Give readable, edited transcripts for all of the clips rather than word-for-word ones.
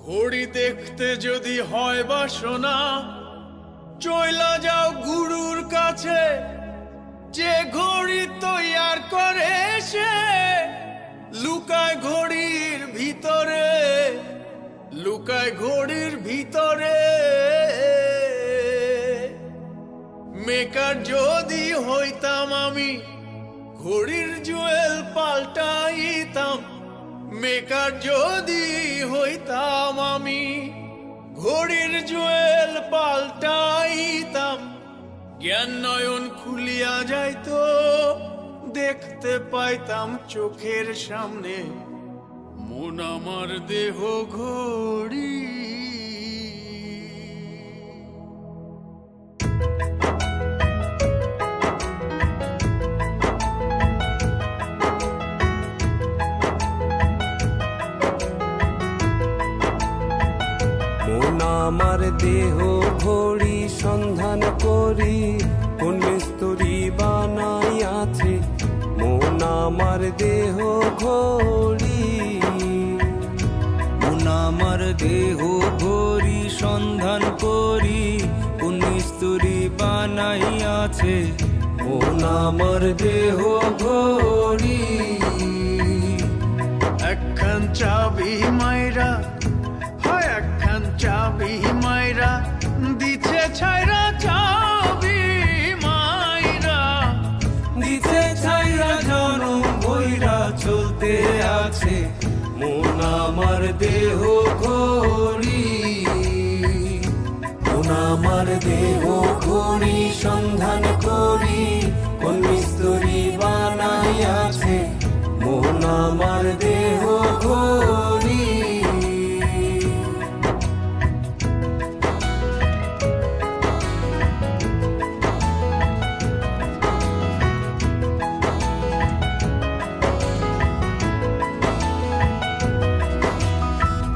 ঘড়ি দেখতে যদি হয় বাসনা, চইলা যাও গুরুর কাছে। যে ঘড়ি তৈয়ার করে সে লুকায় ঘড়ির ভিতরে, লুকায় ঘড়ির ভিতরে। মেকার যদি হইতাম আমি, ঘড়ির জুয়েল পাল্টাইতাম। মেকার যদি হইতাম আমি, ঘড়ির জুয়েল পাল্টাইতাম। জ্ঞান নয়ন খুলিয়া যাইতো, দেখতে পাইতাম চোখের সামনে মন আমার দেহ ঘড়ি। মন আমার দেহ ঘড়ি সন্ধান করি, কোন মিস্তুরি বানাইয়াছে মন আমার দেহ ঘড়ি। মন আমার দেহ ঘড়ি সন্ধান করি, কোন মিস্তুরি বানাইয়াছে মন আমার দেহ ঘড়ি। একখান চাবি মাইরা, হয় একখান চাবি মাইরা দিছে ছাইরা। চাবি মাইরা দিছে ছাইরা জনম বইরা চলতে আছে মন আমার দেহ ঘড়ি। মন আমার দেহ ঘড়ি সন্ধান করি, কোন মিস্তুরি বানাইয়াছে মন আমার দেহ ঘড়ি।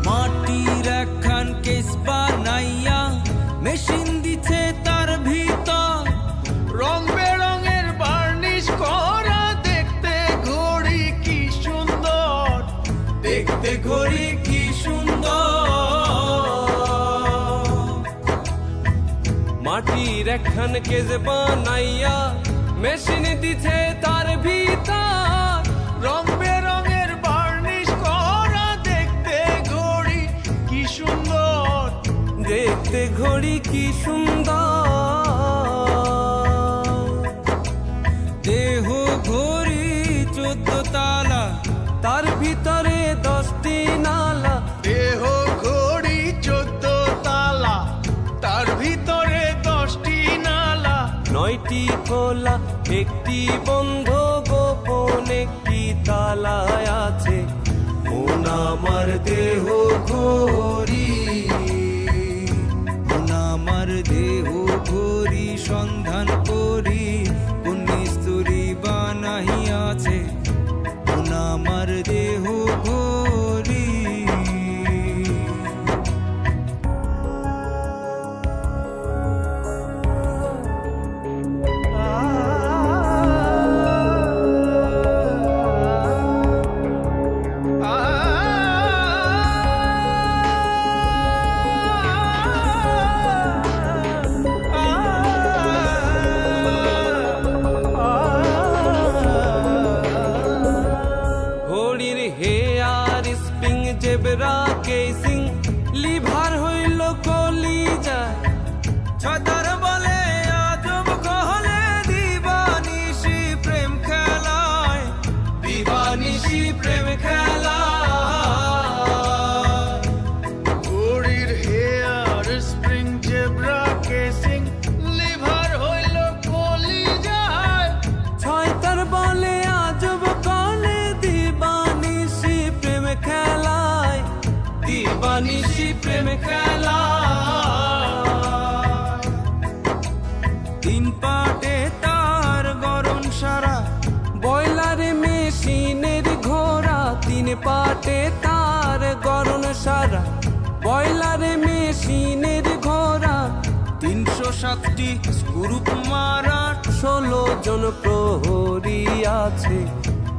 মাটির একখান কেস বানাইয়া মেশিন দিছে তার ভিতর, রং বেরঙের বার্নিশ করা, দেখতে ঘড়ি কি সুন্দর, দেখতে ঘড়ি কি সুন্দর। মাটির একখান কেজ বানাইয়া মেশিন দিছে তার ভিতর, রং বেরঙের বার্নিশ করা, দেখতে ঘড়ি কি সুন্দর, দেখতে ঘড়ি কি সুন্দর। দেহ ঘড়ি 14 তালা, তার ভিতরে 10টি নালা। দেহ ঘড়ি 14 তালা, তার ভিতরে 10টি নালা। 9টি খোলা, 1টি বন্ধ, গোপন 1টি তালায় আছে মন আমার দেহ ঘড়ি। মন আমার দেহ ঘড়ি সন্ধান করি, কোন মিস্তুরি বানাইয়াছে মন আমার দেহ ঘড়ি। ঘড়ির hair spring zebra casing, lever হইল কলিজায়। ছতার বলে আজব কহলে দিবানিশি প্রেম খেলায়, দিবানিশি প্রেম খেলায়। ঘড়ির hair spring zebra casing, lever হইল কলিজায়। ছয়তার বলে আজব কলে দিবানিশি প্রেম খেলায়, দিবানিশি প্রেম খেলায়। 3 পাটে তার গরম সারা, বয়লারে মেশিনের ঘোড়া। 3 পাটে তার গরম সারা, বয়লারে মেশিনের ঘোড়া। 307টি স্ক্রুপ মারা, 16 জন প্রহরী আছে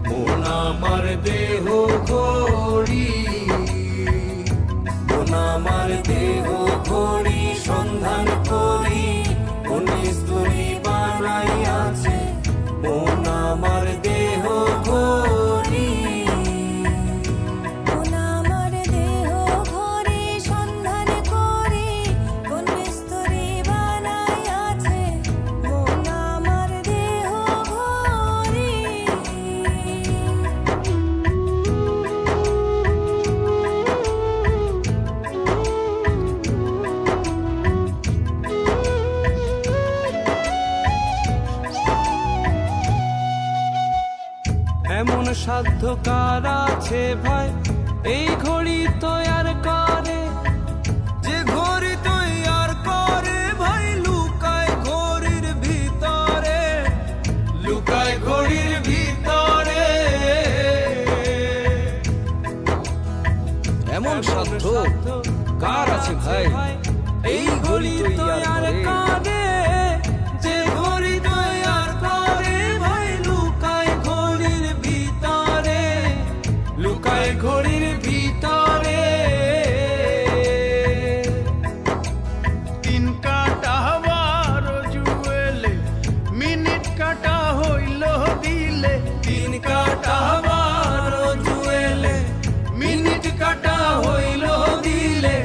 মন আমার দেহ ঘড়ি। মন সাধ্য কার আছে ভাই এই ঘড়ি তৈয়ার করে? যে ঘড়ি তৈয়ার করে ভাই লুকায় ঘড়ির ভিতরে, লুকায় ঘড়ির ভিতরে। এমন সাধ্য কার আছে ভাই এই ঘড়ি তৈয়ার করে? যে ঘড়ি তৈয়ার করে ভাই লুকায় ঘড়ির ভিতরে, লুকায় ঘড়ির ভিতরে। তিন কাটা বারো জুয়েলে মিনিট কাটা হইল দিলে, তিন কাটা বারো জুয়েলে মিনিট কাটা হইল দিলে,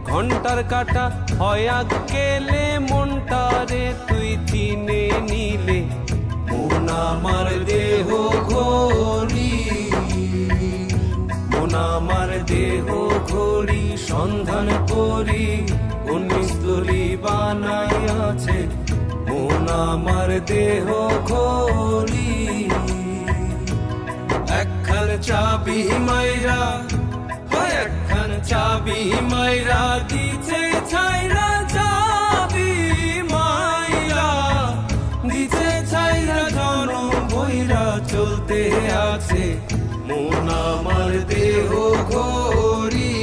ঘন্টার কাটা হয় গেলে মনটারে তুই চিনে নিলে। মন আমার দেহ ঘড়ি, মন আমার দেহ ঘড়ি সন্ধান করি কোন মিস্ত্রি বানাইয়াছে। মন আমার দেহ ঘড়ি একখান চাবি মাইরা, একখান চাবি মাইরা দিছে ছাইরা, চাবি মাইরা দিছে ছাইরা জন বইরা চলতে আছে মন আমার দেহ ঘড়ি।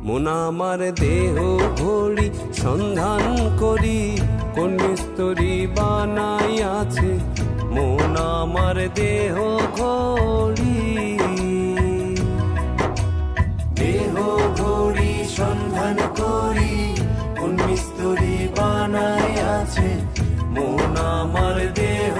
মন আমার দেহ ঘড়ি সন্ধান করি কোন মিস্ত্রি বানাইয়াছে। মন আমার দেহ ঘড়ি, দেহ ঘড়ি সন্ধান করি কোন মিস্ত্রি বানাইয়াছে। মন আমার দেহ